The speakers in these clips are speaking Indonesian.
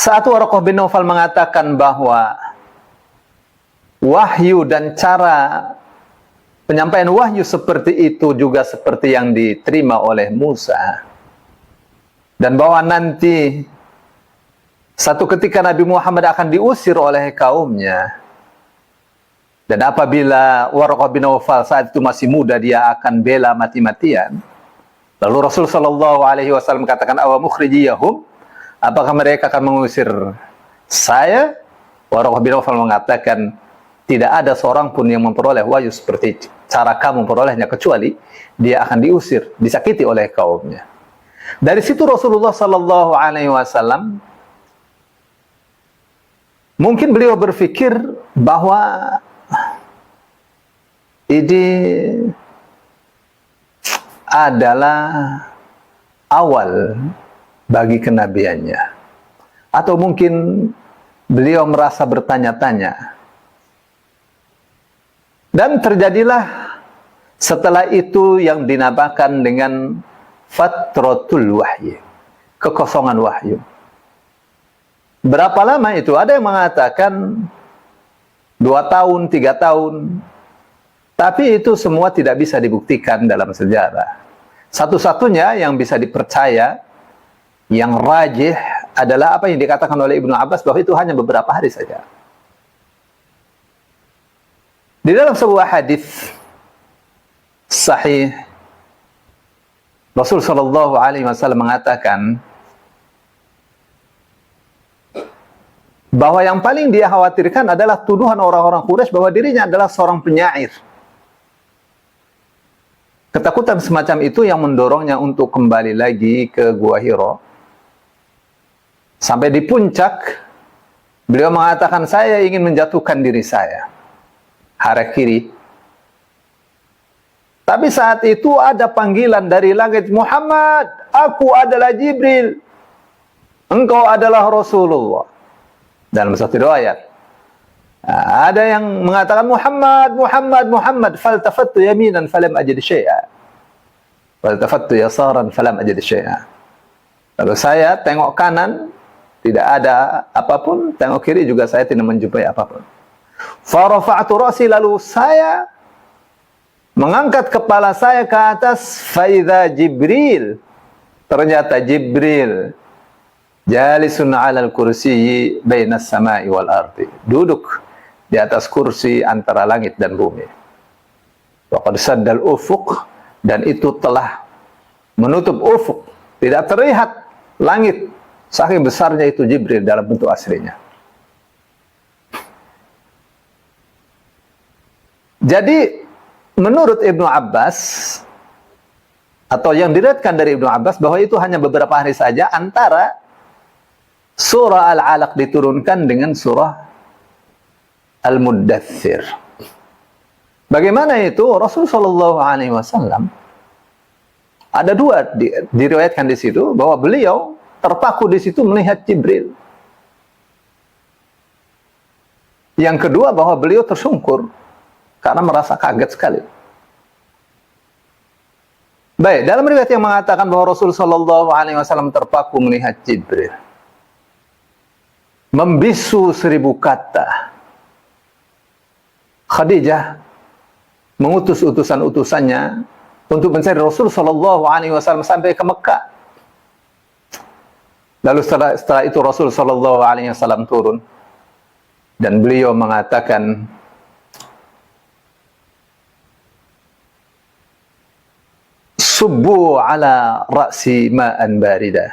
Saat Waraqah bin Naufal mengatakan bahwa wahyu dan cara penyampaian wahyu seperti itu juga seperti yang diterima oleh Musa, dan bahwa nanti satu ketika Nabi Muhammad akan diusir oleh kaumnya, dan apabila Waraqah bin Naufal saat itu masih muda, dia akan bela mati-matian. Lalu Rasul sallallahu alaihi wasallam katakan, awa mukhrijiyahum, apakah mereka akan mengusir saya? Waraqah bin Naufal mengatakan, tidak ada seorang pun yang memperoleh wahyu seperti cara kamu memperolehnya, kecuali dia akan diusir, disakiti oleh kaumnya. Dari situ Rasulullah sallallahu alaihi wasallam mungkin beliau berpikir bahwa ini adalah awal bagi kenabiannya. Atau mungkin beliau merasa bertanya-tanya. Dan terjadilah setelah itu yang dinamakan dengan fatratul wahyi, kekosongan wahyu. Berapa lama itu? Ada yang mengatakan 2 tahun, 3 tahun. Tapi itu semua tidak bisa dibuktikan dalam sejarah. Satu-satunya yang bisa dipercaya, yang rajih, adalah apa yang dikatakan oleh Ibnu Abbas, bahwa itu hanya beberapa hari saja. Di dalam sebuah hadis sahih, Rasul sallallahu alaihi wasallam mengatakan bahwa yang paling dia khawatirkan adalah tuduhan orang-orang Quraisy bahwa dirinya adalah seorang penyair. Ketakutan semacam itu yang mendorongnya untuk kembali lagi ke Gua Hira. Sampai di puncak, beliau mengatakan, saya ingin menjatuhkan diri saya, harakiri. Tapi saat itu ada panggilan dari langit, Muhammad, aku adalah Jibril, engkau adalah Rasulullah. Dalam satu riwayat, ada yang mengatakan Muhammad, Muhammad, Muhammad. Faltafattu yaminan falam ajid syai'a. Faltafattu yasaran falam ajid syai'a. Lalu saya tengok kanan, tidak ada apapun. Tengok kiri juga saya tidak menjumpai apapun. Farafa'tu ra'si, lalu saya mengangkat kepala saya ke atas. Faidha Jibril, ternyata Jibril jalisun 'alal kursiyyi bainas sama'i wal ardi, duduk di atas kursi antara langit dan bumi. Wa qad saddal ufuq, dan itu telah menutup ufuk, tidak terlihat langit, saking besarnya itu Jibril dalam bentuk aslinya. Jadi menurut Ibnu Abbas, atau yang diriwayatkan dari Ibnu Abbas, bahwa itu hanya beberapa hari saja antara surah Al-Alaq diturunkan dengan surah Al-Muddathir. Bagaimana itu? Rasul sallallahu alaihi wasallam ada dua diriwayatkan di situ, bahwa beliau terpaku di situ melihat Jibril. Yang kedua, bahwa beliau tersungkur karena merasa kaget sekali. Baik, dalam riwayat yang mengatakan bahwa Rasul sallallahu alaihi wasallam terpaku melihat Jibril, membisu 1000 kata. Khadijah mengutus utusan-utusannya untuk mencari Rasul sallallahu alaihi wasallam sampai ke Mekah. Lalu setelah itu Rasul sallallahu alaihi wasallam turun dan beliau mengatakan, subbu ala ra'si ma'an barida,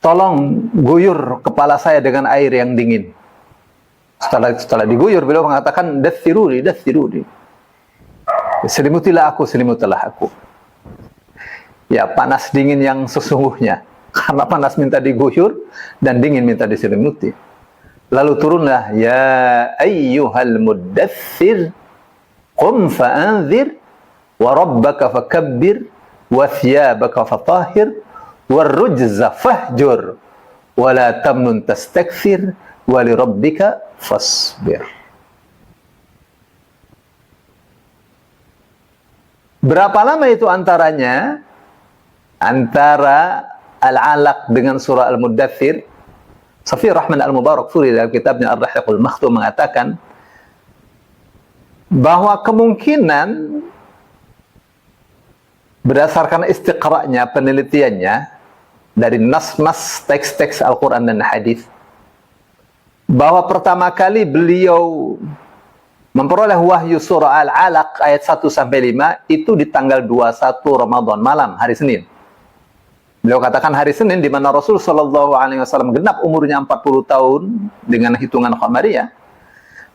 tolong guyur kepala saya dengan air yang dingin. Setelah diguyur, beliau mengatakan, dathiruni, dathiruni, selimutilah aku, selimutilah aku. Ya, panas dingin yang sesungguhnya, karena panas minta diguyur dan dingin minta diselimuti. Lalu turunlah, ya ayyuhal muddathir, qum fa'anzir, wa rabbaka fakabbir, wa thiyabaka fatahhir, wa rujza fahjur, wa la tamnun tastakthir, wa li rabbika fasbir. Berapa lama itu antaranya? Antara Al-Alaq dengan surah Al-Muddathir, Safiur Rahman Al-Mubarakfuri dalam kitabnya Ar-Rahiqul Makhtum mengatakan bahwa kemungkinan berdasarkan istiqra'nya, penelitiannya dari nas-nas teks-teks Al-Quran dan Hadis, bahwa pertama kali beliau memperoleh wahyu surah Al-Alaq ayat 1-5 itu di tanggal 21 Ramadan malam, hari Senin. Beliau katakan hari Senin di mana Rasul sallallahu alaihi wasallam genap umurnya 40 tahun dengan hitungan Qamariyah.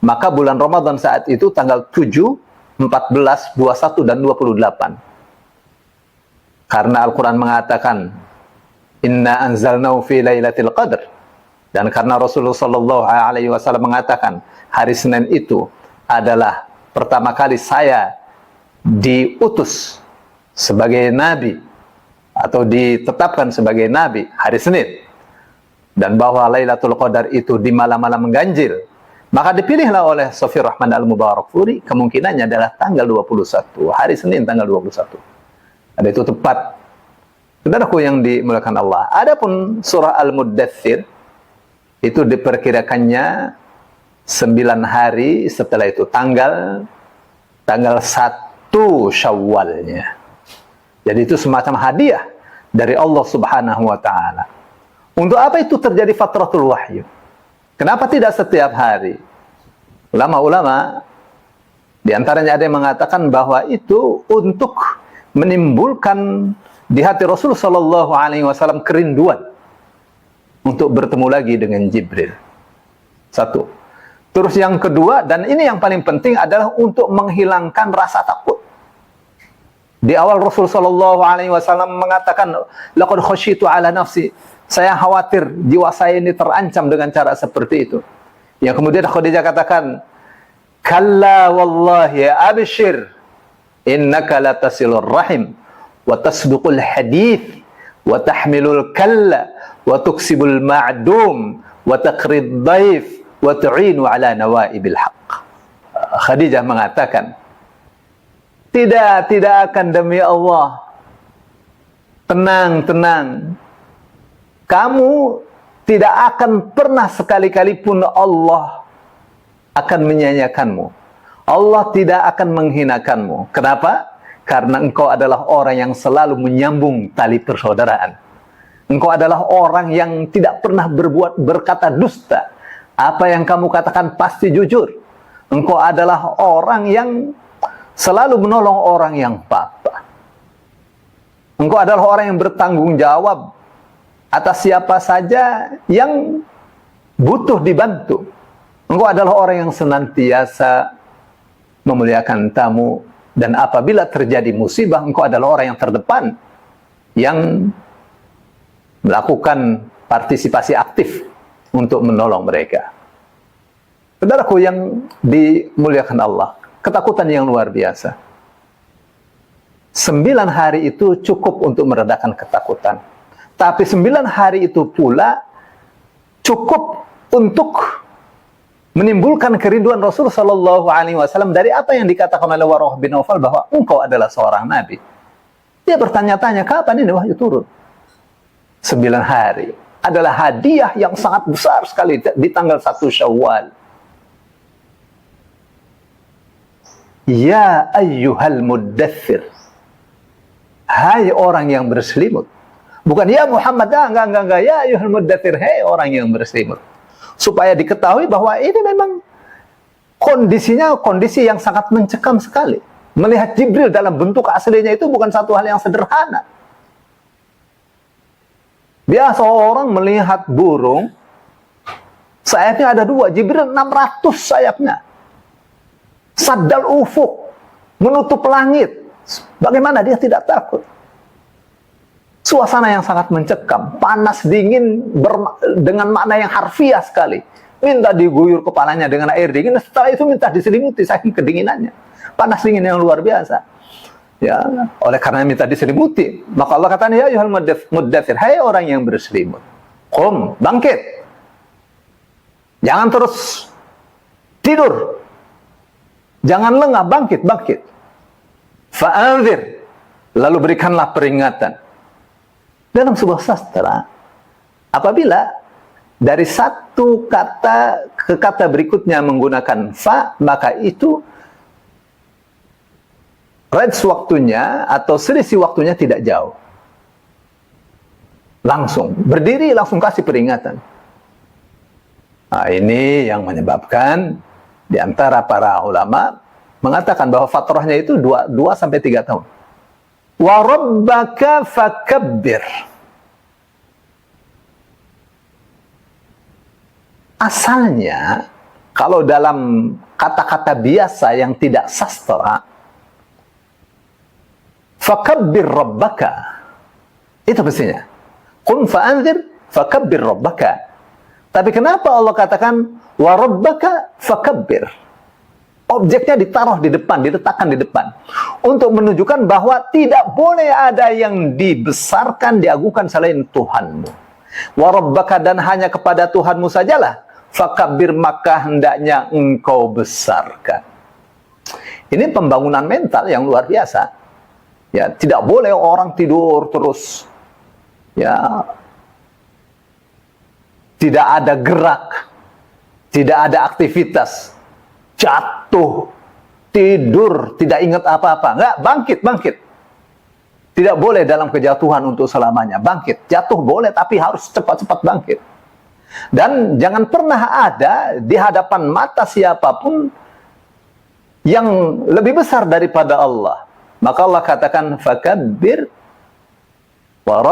Maka bulan Ramadan saat itu tanggal 7, 14, 21 dan 28. Karena Al-Qur'an mengatakan inna anzalnahu fi lailatul qadr, dan karena Rasulullah sallallahu alaihi wasallam mengatakan hari Senin itu adalah pertama kali saya diutus sebagai nabi atau ditetapkan sebagai nabi, hari Senin, dan bahwa Lailatul Qadar itu di malam-malam ganjil, maka dipilihlah oleh Safiur Rahman Al-Mubarakfuri kemungkinannya adalah tanggal 21, hari Senin tanggal 21. Ada itu tepat. Saudaraku yang dimuliakan Allah. Adapun surah Al-Muddathir itu diperkirakannya 9 hari setelah itu, tanggal 1 Syawalnya. Jadi itu semacam hadiah dari Allah Subhanahu wa taala. Untuk apa itu terjadi fatratul wahyu? Kenapa tidak setiap hari? Ulama-ulama di antaranya ada yang mengatakan bahwa itu untuk menimbulkan di hati Rasul sallallahu alaihi wasallam kerinduan untuk bertemu lagi dengan Jibril. Satu. Terus yang kedua, dan ini yang paling penting, adalah untuk menghilangkan rasa takut. Di awal Rasul sallallahu alaihi wasallam mengatakan, laqad khasyitu ala nafsi, saya khawatir jiwa saya ini terancam dengan cara seperti itu. Yang kemudian Khadijah katakan, kalla wallahi abshir innaka latasilur rahim wa tasduqul hadith wa tahmilul kalla wa tuksibul ma'dum wa taqrid dhaif wa tu'inu ala nawaibil haqq. Khadijah mengatakan, tidak akan, demi Allah. Tenang. Kamu tidak akan pernah sekali-kali pun Allah akan menyanyiakanmu. Allah tidak akan menghinakanmu. Kenapa? Karena engkau adalah orang yang selalu menyambung tali persaudaraan. Engkau adalah orang yang tidak pernah berkata dusta. Apa yang kamu katakan pasti jujur. Engkau adalah orang yang selalu menolong orang yang apa-apa. Engkau adalah orang yang bertanggung jawab atas siapa saja yang butuh dibantu. Engkau adalah orang yang senantiasa memuliakan tamu, dan apabila terjadi musibah, engkau adalah orang yang terdepan yang melakukan partisipasi aktif untuk menolong mereka. Saudaraku yang dimuliakan Allah, ketakutan yang luar biasa. 9 hari itu cukup untuk meredakan ketakutan. Tapi 9 hari itu pula cukup untuk menimbulkan kerinduan Rasul sallallahu alaihi wasallam dari apa yang dikatakan oleh Waraqah bin Naufal bahwa engkau adalah seorang nabi. Dia bertanya-tanya, kapan ini wahyu turun? 9 hari adalah hadiah yang sangat besar sekali di tanggal 1 Syawal. Ya ayyuhal muddathir, hai orang yang berselimut. Bukan ya Muhammad, enggak. Ya ayyuhal muddathir, hai orang yang berselimut. Supaya diketahui bahwa ini memang kondisinya kondisi yang sangat mencekam sekali. Melihat Jibril dalam bentuk aslinya itu bukan satu hal yang sederhana. Biasa orang melihat burung, sayapnya ada 2, Jibril 600 sayapnya. Saddal ufuk, menutup langit. Bagaimana dia tidak takut? Suasana yang sangat mencekam, panas dingin dengan makna yang harfiah sekali. Minta diguyur kepalanya dengan air dingin, setelah itu minta diselimuti saking kedinginannya. Panas dingin yang luar biasa. Ya, oleh karena minta diselimuti, maka Allah katanya, ya ayyuhal muddathir, hai orang yang berselimut. Qum, bangkit. Jangan terus tidur. Jangan lengah, bangkit. Fa'anzir, lalu berikanlah peringatan. dalam sebuah sastra, apabila dari satu kata ke kata berikutnya menggunakan fa, maka itu range waktunya atau selisih waktunya tidak jauh. Langsung berdiri, langsung kasih peringatan. Nah, ini yang menyebabkan di antara para ulama mengatakan bahwa fatrahnya itu 2 sampai 3 tahun. Wa rabbaka fakabbir. Asalnya kalau dalam kata-kata biasa yang tidak sastra, fakabbir rabbaka, itu mestinya qum fa'anzir fakabbir rabbaka. Tapi kenapa Allah katakan wa rabbaka fakabbir? Objeknya ditaruh di depan, diletakkan di depan untuk menunjukkan bahwa tidak boleh ada yang dibesarkan, diagungkan selain Tuhanmu. Wa rabbaka, dan hanya kepada Tuhanmu sajalah fakabbir, maka hendaknya engkau besarkan. Ini pembangunan mental yang luar biasa. Ya, tidak boleh orang tidur terus. Ya, tidak ada gerak, tidak ada aktivitas, jatuh, tidur, tidak ingat apa-apa. Enggak, bangkit. Tidak boleh dalam kejatuhan untuk selamanya. Bangkit, jatuh boleh, tapi harus cepat-cepat bangkit. Dan jangan pernah ada di hadapan mata siapapun yang lebih besar daripada Allah. Maka Allah katakan fakabbir wa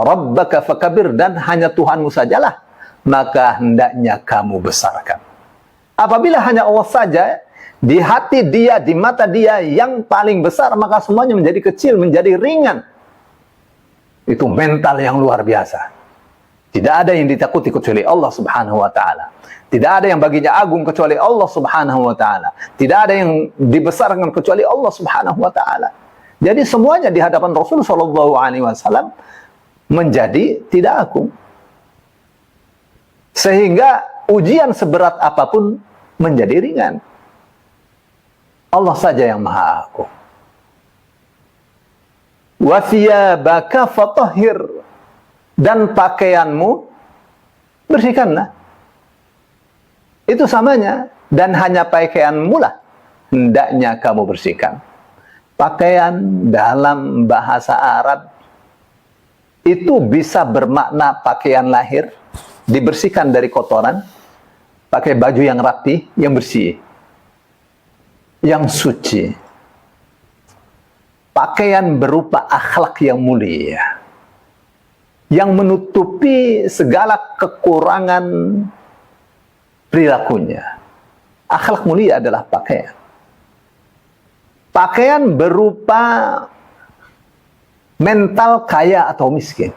rabbaka fakabbir, dan hanya Tuhanmu sajalah maka hendaknya kamu besarkan. Apabila hanya Allah saja, di hati dia, di mata dia yang paling besar, maka semuanya menjadi kecil, menjadi ringan. Itu mental yang luar biasa. Tidak ada yang ditakuti kecuali Allah Subhanahu wa ta'ala. Tidak ada yang baginya agung kecuali Allah Subhanahu wa ta'ala. Tidak ada yang dibesarkan kecuali Allah Subhanahu wa ta'ala. Jadi semuanya di hadapan Rasul sallallahu alaihi wasallam menjadi tidak agung. Sehingga ujian seberat apapun menjadi ringan. Allah saja yang maha agung. Wa thiyabaka fatahhir, dan pakaianmu bersihkanlah. Itu samanya, dan hanya pakaianmu lah hendaknya kamu bersihkan. Pakaian dalam bahasa Arab itu bisa bermakna pakaian lahir, dibersihkan dari kotoran, pakai baju yang rapi, yang bersih, yang suci. Pakaian berupa akhlak yang mulia, yang menutupi segala kekurangan perilakunya. Akhlak mulia adalah pakaian. Pakaian berupa mental kaya atau miskin.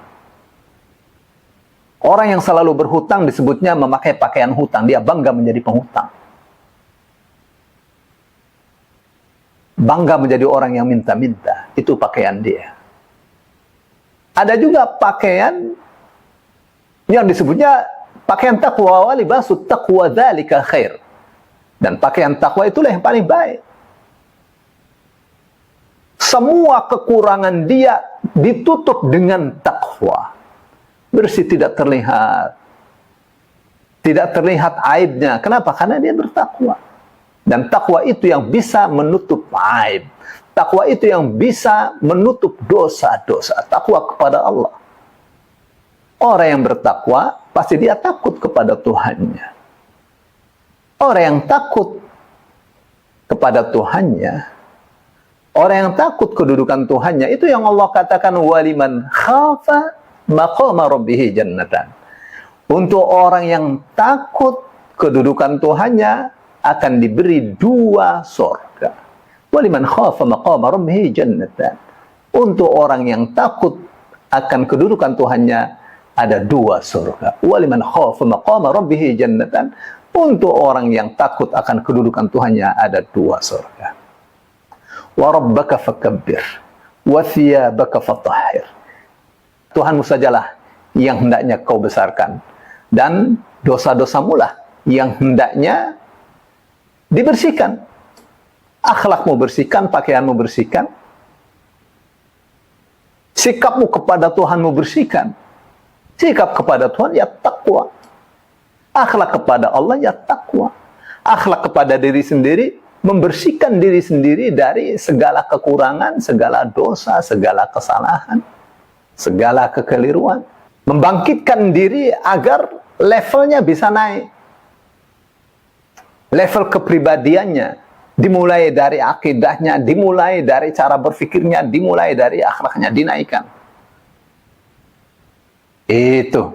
Orang yang selalu berhutang disebutnya memakai pakaian hutang. Dia bangga menjadi penghutang. Bangga menjadi orang yang minta-minta. Itu pakaian dia. Ada juga pakaian yang disebutnya pakaian taqwa, wa libasut taqwa dzalika khair. Dan pakaian takwa itulah yang paling baik. Semua kekurangan dia ditutup dengan takwa. Bersih, tidak terlihat. Tidak terlihat aibnya. Kenapa? Karena dia bertakwa. Dan takwa itu yang bisa menutup aib. Takwa itu yang bisa menutup dosa-dosa. Takwa kepada Allah. Orang yang bertakwa, pasti dia takut kepada Tuhannya. Orang yang takut kepada Tuhannya, orang yang takut kedudukan Tuhannya, itu yang Allah katakan waliman khafa maqama rabbih jannatan. Untuk orang yang takut kedudukan Tuhannya akan diberi 2 surga. Waliman khafa maqama rabbih jannatan. Untuk orang yang takut akan kedudukan Tuhannya ada 2 surga. Waliman khafa maqama rabbih jannatan. Untuk orang yang takut akan kedudukan Tuhannya ada 2 surga. Wa rabbaka fakabbir wa thiyabaka fatahhir. Tuhanmu sajalah yang hendaknya kau besarkan, dan dosa-dosamu lah yang hendaknya dibersihkan. Akhlakmu bersihkan, pakaianmu bersihkan. Sikapmu kepada Tuhanmu bersihkan. Sikap kepada Tuhan ya takwa. Akhlak kepada Allah ya takwa. Akhlak kepada diri sendiri, membersihkan diri sendiri dari segala kekurangan, segala dosa, segala kesalahan, segala kekeliruan. Membangkitkan diri agar levelnya bisa naik. Level kepribadiannya dimulai dari akidahnya, dimulai dari cara berfikirnya, dimulai dari akhlaknya, dinaikkan. Itu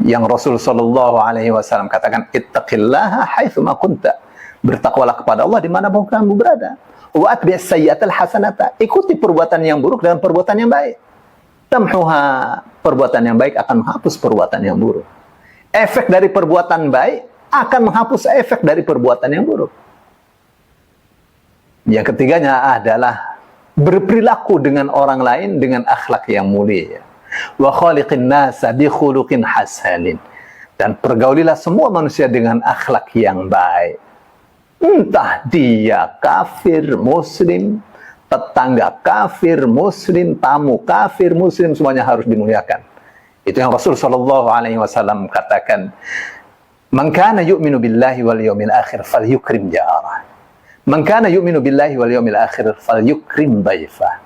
yang Rasul sallallahu alaihi wasallam katakan, ittaqillaha haitsu ma kunta. Bertakwalah kepada Allah di mana pun kamu berada. Wa atbi'is sayyi'atal hasanata. Ikuti perbuatan yang buruk dengan perbuatan yang baik. Tamhuha. Perbuatan yang baik akan menghapus perbuatan yang buruk. Efek dari perbuatan baik akan menghapus efek dari perbuatan yang buruk. Yang ketiganya adalah berperilaku dengan orang lain dengan akhlak yang mulia. Wa khaliqin nasa bi khuluqin hasanin. Dan pergaulilah semua manusia dengan akhlak yang baik. Entah dia kafir, muslim, tetangga kafir, muslim, tamu kafir, muslim, semuanya harus dimuliakan. Itu yang Rasul sallallahu alaihi wasallam katakan, "Man kana yu'minu billahi wal yawmil akhir falyukrim jarah. Man kana yu'minu billahi wal yawmil akhir falyukrim dhaifah."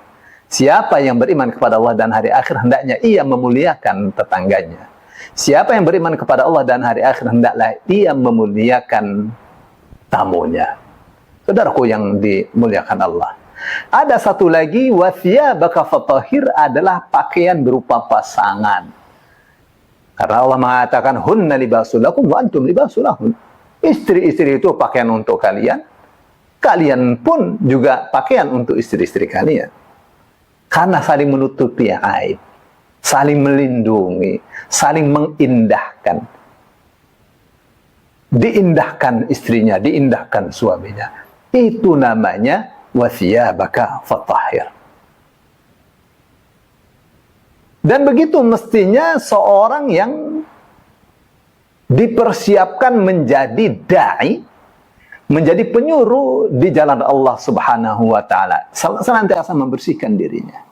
Siapa yang beriman kepada Allah dan hari akhir, hendaknya ia memuliakan tetangganya. Siapa yang beriman kepada Allah dan hari akhir, hendaklah ia memuliakan tamunya. Saudaraku yang dimuliakan Allah. Ada satu lagi, wa thiyabaka fatahhir, adalah pakaian berupa pasangan. Karena Allah mengatakan, hunna libasul lakum wa antum libasul lahun. Istri-istri itu pakaian untuk kalian. Kalian pun juga pakaian untuk istri-istri kalian. Karena saling menutupi aib, saling melindungi, saling mengindahkan. Diindahkan istrinya, diindahkan suaminya. Itu namanya wa thiyabaka fatahhir. Dan begitu mestinya seorang yang dipersiapkan menjadi da'i, menjadi penyuruh di jalan Allah Subhanahu wa taala, senantiasa membersihkan dirinya.